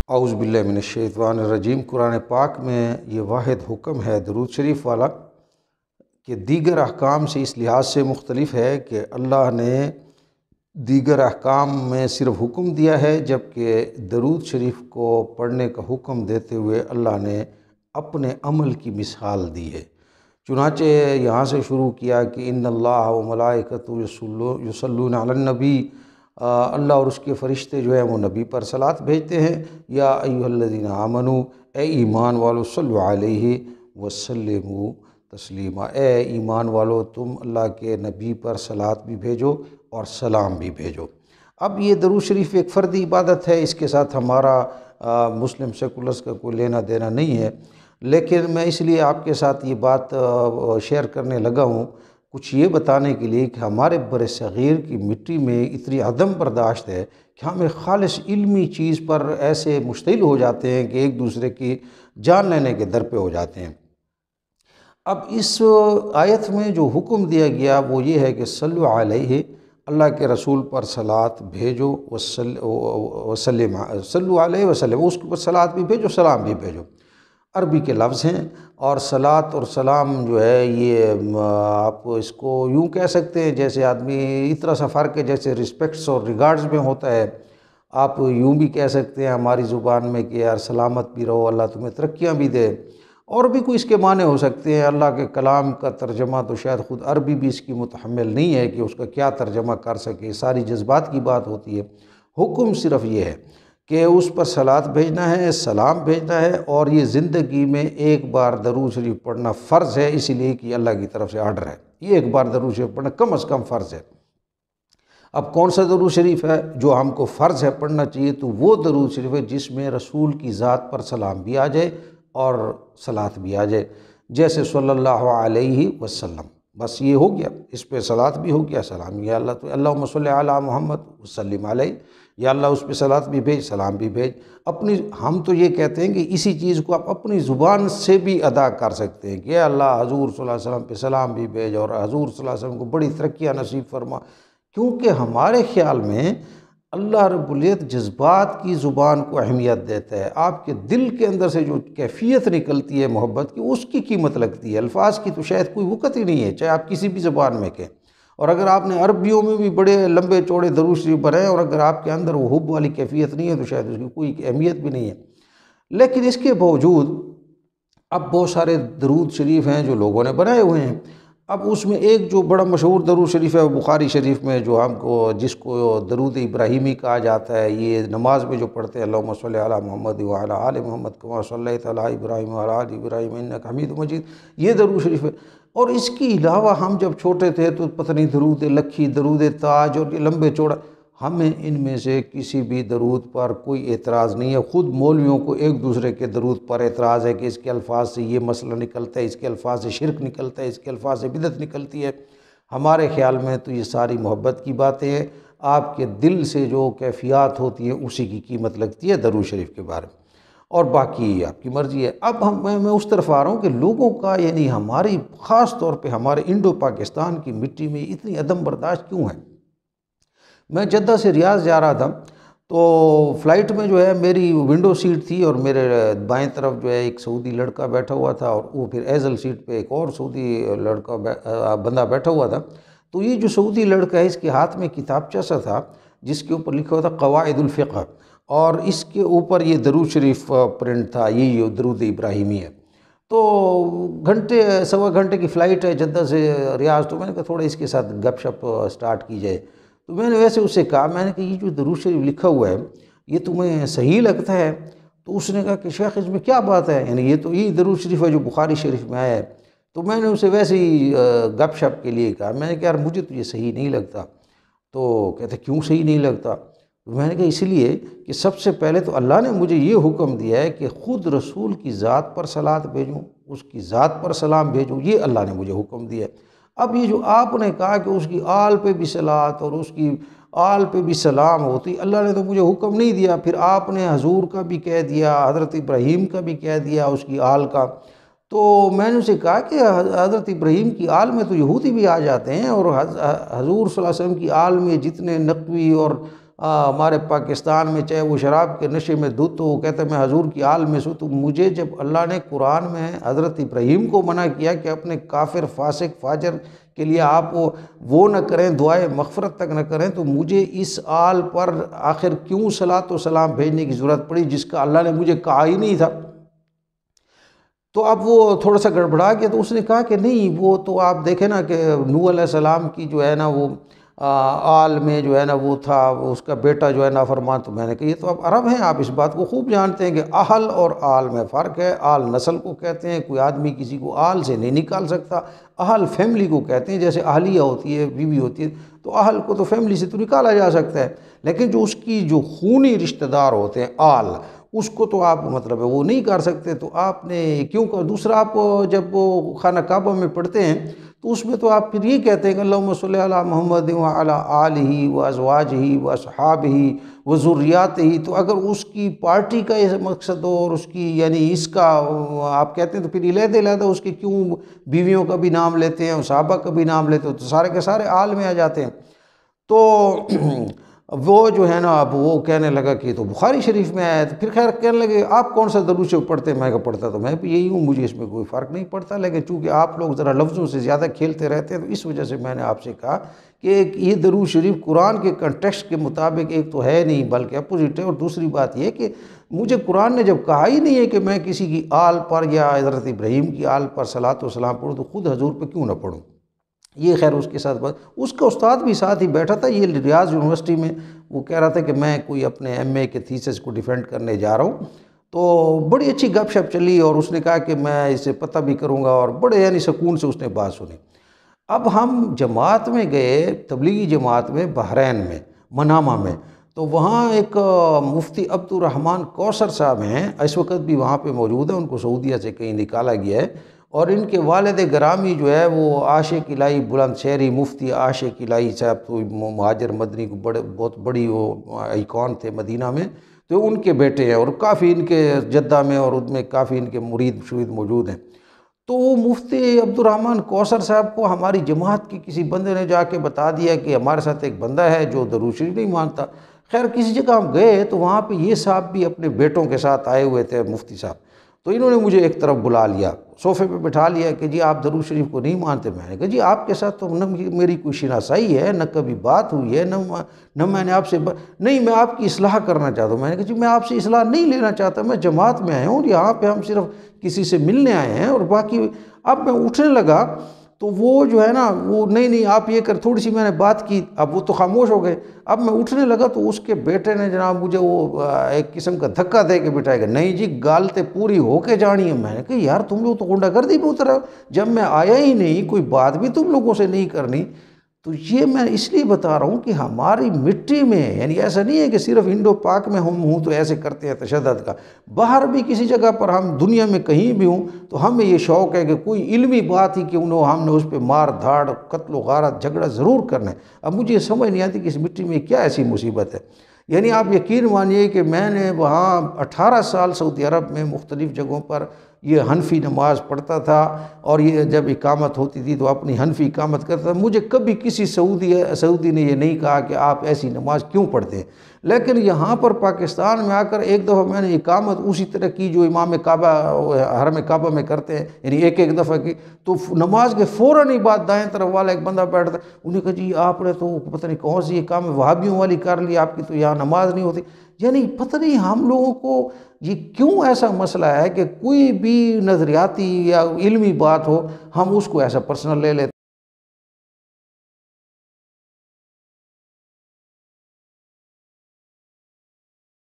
اعوذ باللہ من الشیطان الرجیم۔ قرآن پاک میں یہ واحد حکم ہے درود شریف والا کہ دیگر احکام سے اس لحاظ سے مختلف ہے کہ اللہ نے دیگر احکام میں صرف حکم دیا ہے، جبکہ درود شریف کو پڑھنے کا حکم دیتے ہوئے اللہ نے اپنے عمل کی مثال دی ہے۔ چنانچہ یہاں سے شروع کیا کہ ان اللہ و ملائکتہ یصلون علی النبی، اللہ اور اس کے فرشتے جو ہیں وہ نبی پر صلاۃ بھیجتے ہیں۔ یا ایھا الذین آمنوا، اے ایمان والو، صلوا علیہ وسلموا تسلیما، اے ایمان والو تم اللہ کے نبی پر صلاۃ بھی بھیجو اور سلام بھی بھیجو۔ اب یہ درود شریف ایک فردی عبادت ہے، اس کے ساتھ ہمارا مسلم سیکولرز کا کوئی لینا دینا نہیں ہے، لیکن میں اس لیے آپ کے ساتھ یہ بات شیئر کرنے لگا ہوں، کچھ یہ بتانے کے لیے کہ ہمارے بر صغیر کی مٹی میں اتنی عدم برداشت ہے کہ ہم ایک خالص علمی چیز پر ایسے مشتعل ہو جاتے ہیں کہ ایک دوسرے کی جان لینے کے در پہ ہو جاتے ہیں۔ اب اس آیت میں جو حکم دیا گیا وہ یہ ہے کہ صلو علیہ، اللہ کے رسول پر صلاۃ بھیجو، وسلم، صلو علیہ وسلم، اس کے اوپر صلاۃ بھی بھیجو، سلام بھی بھیجو۔ عربی کے لفظ ہیں، اور صلاۃ اور سلام جو ہے یہ آپ اس کو یوں کہہ سکتے ہیں جیسے آدمی اتنا سا فرق ہے جیسے رسپیکٹس اور ریگارڈز میں ہوتا ہے۔ آپ یوں بھی کہہ سکتے ہیں ہماری زبان میں کہ یار سلامت بھی رہو، اللہ تمہیں ترقیاں بھی دے، اور بھی کوئی اس کے معنی ہو سکتے ہیں۔ اللہ کے کلام کا ترجمہ تو شاید خود عربی بھی اس کی متحمل نہیں ہے کہ اس کا کیا ترجمہ کر سکے، ساری جذبات کی بات ہوتی ہے۔ حکم صرف یہ ہے کہ اس پر صلاۃ بھیجنا ہے، سلام بھیجنا ہے، اور یہ زندگی میں ایک بار درود شریف پڑھنا فرض ہے، اسی لیے کہ اللہ کی طرف سے آرڈر ہے، یہ ایک بار درود شریف پڑھنا کم از کم فرض ہے۔ اب کون سا درود شریف ہے جو ہم کو فرض ہے پڑھنا چاہیے؟ تو وہ درود شریف ہے جس میں رسول کی ذات پر سلام بھی آ جائے اور صلاۃ بھی آ جائے، جیسے صلی اللہ علیہ وسلم، بس یہ ہو گیا، اس پہ صلاۃ بھی ہو گیا، سلام، یا اللہ تو اللہم صلی علی محمد وسلم علیہ، یا اللہ اس پہ صلاۃ بھی بھیج، سلام بھی بھیج۔ ہم تو یہ کہتے ہیں کہ اسی چیز کو آپ اپنی زبان سے بھی ادا کر سکتے ہیں کہ اے اللہ حضور صلی اللہ علیہ وسلم پہ سلام بھی بھیج اور حضور صلی اللہ علیہ وسلم کو بڑی ترقیاں نصیب فرما، کیونکہ ہمارے خیال میں اللہ رب العزت جذبات کی زبان کو اہمیت دیتا ہے۔ آپ کے دل کے اندر سے جو کیفیت نکلتی ہے محبت کی، اس کی قیمت لگتی ہے، الفاظ کی تو شاید کوئی وقت ہی نہیں ہے، چاہے آپ کسی بھی زبان میں کہیں۔ اور اگر آپ نے عربیوں میں بھی بڑے لمبے چوڑے درود شریف بھرے ہیں اور اگر آپ کے اندر وہ حب والی کیفیت نہیں ہے تو شاید اس کی کوئی اہمیت بھی نہیں ہے۔ لیکن اس کے باوجود اب بہت سارے درود شریف ہیں جو لوگوں نے بنائے ہوئے ہیں۔ اب اس میں ایک جو بڑا مشہور درود شریف ہے وہ بخاری شریف میں جو ہم کو جس کو درود ابراہیمی کہا جاتا ہے، یہ نماز میں جو پڑھتے ہیں اللہم صلی علی محمد وعلی آل محمد کما صلیت علی ابراہیم وعلی آل ابراہیم انک حمید مجید، یہ درود شریف ہے۔ اور اس کے علاوہ ہم جب چھوٹے تھے تو پتہ نہیں درود لکھی، درود تاج اور یہ لمبے چوڑا، ہمیں ان میں سے کسی بھی درود پر کوئی اعتراض نہیں ہے۔ خود مولویوں کو ایک دوسرے کے درود پر اعتراض ہے کہ اس کے الفاظ سے یہ مسئلہ نکلتا ہے، اس کے الفاظ سے شرک نکلتا ہے، اس کے الفاظ سے بدعت نکلتی ہے۔ ہمارے خیال میں تو یہ ساری محبت کی باتیں ہیں، آپ کے دل سے جو کیفیات ہوتی ہیں اسی کی قیمت لگتی ہے درود شریف کے بارے میں، اور باقی آپ کی مرضی ہے۔ اب میں اس طرف آ رہا ہوں کہ لوگوں کا یعنی ہماری خاص طور پہ ہمارے انڈو پاکستان کی مٹی میں اتنی عدم برداشت کیوں ہے؟ میں جدہ سے ریاض جا رہا تھا تو فلائٹ میں جو ہے میری ونڈو سیٹ تھی اور میرے بائیں طرف جو ہے ایک سعودی لڑکا بیٹھا ہوا تھا اور وہ پھر ایزل سیٹ پہ ایک اور سعودی بندہ بیٹھا ہوا تھا۔ تو یہ جو سعودی لڑکا ہے اس کے ہاتھ میں کتابچہ سا تھا جس کے اوپر لکھا ہوا تھا قواعد الفقہ، اور اس کے اوپر یہ درود شریف پرنٹ تھا، یہ درود ابراہیمی ہے۔ تو سوا گھنٹے کی فلائٹ ہے جدہ سے ریاض، تو میں نے کہا تھوڑا اس کے ساتھ گپ شپ سٹارٹ کی جائے۔ تو میں نے ویسے اس سے کہا، میں نے کہا یہ جو درود شریف لکھا ہوا ہے یہ تمہیں صحیح لگتا ہے؟ تو اس نے کہا کہ شیخ اس میں کیا بات ہے، یعنی یہ تو یہ درود شریف ہے جو بخاری شریف میں آیا ہے۔ تو میں نے اسے ویسے ہی گپ شپ کے لیے کہا، میں نے کہا یار مجھے تو یہ صحیح نہیں لگتا۔ تو کہتے کیوں صحیح نہیں لگتا؟ تو میں نے کہا اس لیے کہ سب سے پہلے تو اللہ نے مجھے یہ حکم دیا ہے کہ خود رسول کی ذات پر صلاۃ بھیجوں، اس کی ذات پر سلام بھیجوں، یہ اللہ نے مجھے حکم دیا ہے۔ اب یہ جو آپ نے کہا کہ اس کی آل پہ بھی صلاۃ اور اس کی آل پہ بھی سلام ہوتی، اللہ نے تو مجھے حکم نہیں دیا، پھر آپ نے حضور کا بھی کہہ دیا، حضرت ابراہیم کا بھی کہہ دیا، اس کی آل کا۔ تو میں نے اسے کہا کہ حضرت ابراہیم کی آل میں تو یہودی بھی آ جاتے ہیں، اور حضور صلی اللہ علیہ وسلم کی آل میں جتنے نقوی اور ہمارے پاکستان میں چاہے وہ شراب کے نشے میں دھت ہو، وہ کہتا ہے میں حضور کی آل میں سوں۔ تو مجھے جب اللہ نے قرآن میں حضرت ابراہیم کو منع کیا کہ اپنے کافر فاسق فاجر کے لیے آپ وہ نہ کریں، دعائے مغفرت تک نہ کریں، تو مجھے اس آل پر آخر کیوں صلاۃ و سلام بھیجنے کی ضرورت پڑی جس کا اللہ نے مجھے کہا ہی نہیں تھا؟ تو اب وہ تھوڑا سا گڑبڑا گیا، تو اس نے کہا کہ نہیں، وہ تو آپ دیکھیں نا کہ نوح علیہ السلام کی جو ہے نا وہ آل میں جو ہے نا وہ تھا، اس کا بیٹا جو ہے نافرمان۔ تو میں نے کہا یہ تو اب عرب ہیں، آپ اس بات کو خوب جانتے ہیں کہ اہل اور آل میں فرق ہے۔ آل نسل کو کہتے ہیں، کوئی آدمی کسی کو آل سے نہیں نکال سکتا۔ اہل فیملی کو کہتے ہیں، جیسے اہلیہ ہوتی ہے، بیوی ہوتی ہے، تو اہل کو تو فیملی سے تو نکالا جا سکتا ہے، لیکن جو اس کی جو خونی رشتہ دار ہوتے ہیں آل، اس کو تو آپ مطلب ہے وہ نہیں کر سکتے۔ تو آپ نے کیوں کہا؟ دوسرا، آپ جب وہ خانہ کعبہ میں پڑھتے ہیں تو اس میں تو آپ پھر یہ کہتے ہیں کہ اللہم صلی علی محمد وعلی آلہ وازواجہ واصحابہ وذریاتہ۔ تو اگر اس کی پارٹی کا یہ مقصد ہو اور اس کی یعنی اس کا آپ کہتے ہیں، تو پھر علیحدہ علیحدہ اس کے کیوں بیویوں کا بھی نام لیتے ہیں اور صحابہ کا بھی نام لیتے ہیں؟ تو سارے کے سارے آل میں آ جاتے ہیں۔ تو وہ جو ہے نا اب وہ کہنے لگا کہ تو بخاری شریف میں آیا، تو پھر خیر کہنے لگے آپ کون سا درود شریف پڑھتے ہیں؟ میں کہا پڑھتا تو میں بھی یہی ہوں، مجھے اس میں کوئی فرق نہیں پڑتا، لیکن چونکہ آپ لوگ ذرا لفظوں سے زیادہ کھیلتے رہتے ہیں تو اس وجہ سے میں نے آپ سے کہا کہ ایک یہ درود شریف قرآن کے کنٹیکسٹ کے مطابق ایک تو ہے نہیں بلکہ اپوزٹ ہے، اور دوسری بات یہ کہ مجھے قرآن نے جب کہا ہی نہیں ہے کہ میں کسی کی آل پر یا حضرت ابراہیم کی آل پر صلاۃ و سلام پڑھوں، تو خود حضور پہ کیوں نہ پڑھوں؟ یہ خیر اس کے ساتھ بات، اس کا استاد بھی ساتھ ہی بیٹھا تھا، یہ ریاض یونیورسٹی میں، وہ کہہ رہا تھا کہ میں کوئی اپنے ایم اے کے تھیسس کو ڈیفینڈ کرنے جا رہا ہوں۔ تو بڑی اچھی گپ شپ چلی اور اس نے کہا کہ میں اسے پتہ بھی کروں گا، اور بڑے یعنی سکون سے اس نے بات سنی۔ اب ہم جماعت میں گئے، تبلیغی جماعت میں، بحرین میں، منامہ میں، تو وہاں ایک مفتی عبد الرحمن کوثر صاحب ہیں، اس وقت بھی وہاں پہ موجود ہیں، ان کو سعودیہ سے کہیں نکالا گیا ہے، اور ان کے والد گرامی جو ہے وہ عاشق الہی بلند شہری مفتی عاشق الہی صاحب، تو مہاجر مدنی کو بہت بڑی وہ آئیکن تھے مدینہ میں، تو ان کے بیٹے ہیں، اور کافی ان کے جدہ میں اور ان میں کافی ان کے مرید شرید موجود ہیں۔ تو وہ مفتی عبد الرحمن کوثر صاحب کو ہماری جماعت کی کسی بندے نے جا کے بتا دیا کہ ہمارے ساتھ ایک بندہ ہے جو درود شریف نہیں مانتا۔ خیر کسی جگہ ہم گئے تو وہاں پہ یہ صاحب بھی اپنے بیٹوں کے ساتھ آئے ہوئے تھے، مفتی صاحب، تو انہوں نے مجھے ایک طرف بلا لیا، صوفے پہ بٹھا لیا کہ جی آپ درود شریف کو نہیں مانتے۔ میں نے کہا جی آپ کے ساتھ تو نہ میری کوئی شناسائی ہے، نہ کبھی بات ہوئی ہے، نہ میں نے آپ سے نہیں، میں آپ کی اصلاح کرنا چاہتا ہوں۔ میں نے کہا جی میں آپ سے اصلاح نہیں لینا چاہتا، میں جماعت میں آیا ہوں، یہاں پہ ہم صرف کسی سے ملنے آئے ہیں، اور باقی اب میں اٹھنے لگا تو وہ جو ہے نا وہ نہیں آپ یہ کر، تھوڑی سی میں نے بات کی، اب وہ تو خاموش ہو گئے۔ اب میں اٹھنے لگا تو اس کے بیٹے نے جناب مجھے وہ ایک قسم کا دھکا دے کے بٹھائے گا، نہیں جی گالتے پوری ہو کے جانی ہے۔ میں نے کہا یار تم لوگ تو غنڈہ گردی پہ اترے ہو، جب میں آیا ہی نہیں، کوئی بات بھی تم لوگوں سے نہیں کرنی۔ تو یہ میں اس لیے بتا رہا ہوں کہ ہماری مٹی میں یعنی ایسا نہیں ہے کہ صرف انڈو پاک میں ہم ہوں تو ایسے کرتے ہیں تشدد کا، باہر بھی کسی جگہ پر ہم دنیا میں کہیں بھی ہوں تو ہمیں یہ شوق ہے کہ کوئی علمی بات ہی کہ ہم نے اس پہ مار دھاڑ قتل و غارت جھگڑا ضرور کرنا ہے۔ اب مجھے یہ سمجھ نہیں آتی کہ اس مٹی میں کیا ایسی مصیبت ہے۔ یعنی آپ یقین مانیے کہ میں نے وہاں 18 سال سعودی عرب میں مختلف جگہوں پر یہ حنفی نماز پڑھتا تھا، اور یہ جب اقامت ہوتی تھی تو اپنی حنفی اقامت کرتا تھا۔ مجھے کبھی کسی سعودی نے یہ نہیں کہا کہ آپ ایسی نماز کیوں پڑھتے ہیں، لیکن یہاں پر پاکستان میں آ کر ایک دفعہ میں نے اقامت اسی طرح کی جو امام کعبہ حرم کعبہ میں کرتے ہیں، یعنی ایک دفعہ کی، تو نماز کے فوراً ہی بعد دائیں طرف والا ایک بندہ بیٹھتا، انہوں نے کہا جی آپ نے تو پتہ نہیں کون سی اقامت وہابیوں والی کر لی، آپ کی تو یہاں نماز نہیں ہوتی۔ یعنی پتہ نہیں ہم لوگوں کو یہ کیوں ایسا مسئلہ ہے کہ کوئی بھی نظریاتی یا علمی بات ہو ہم اس کو ایسا پرسنل لے لیتے ہیں۔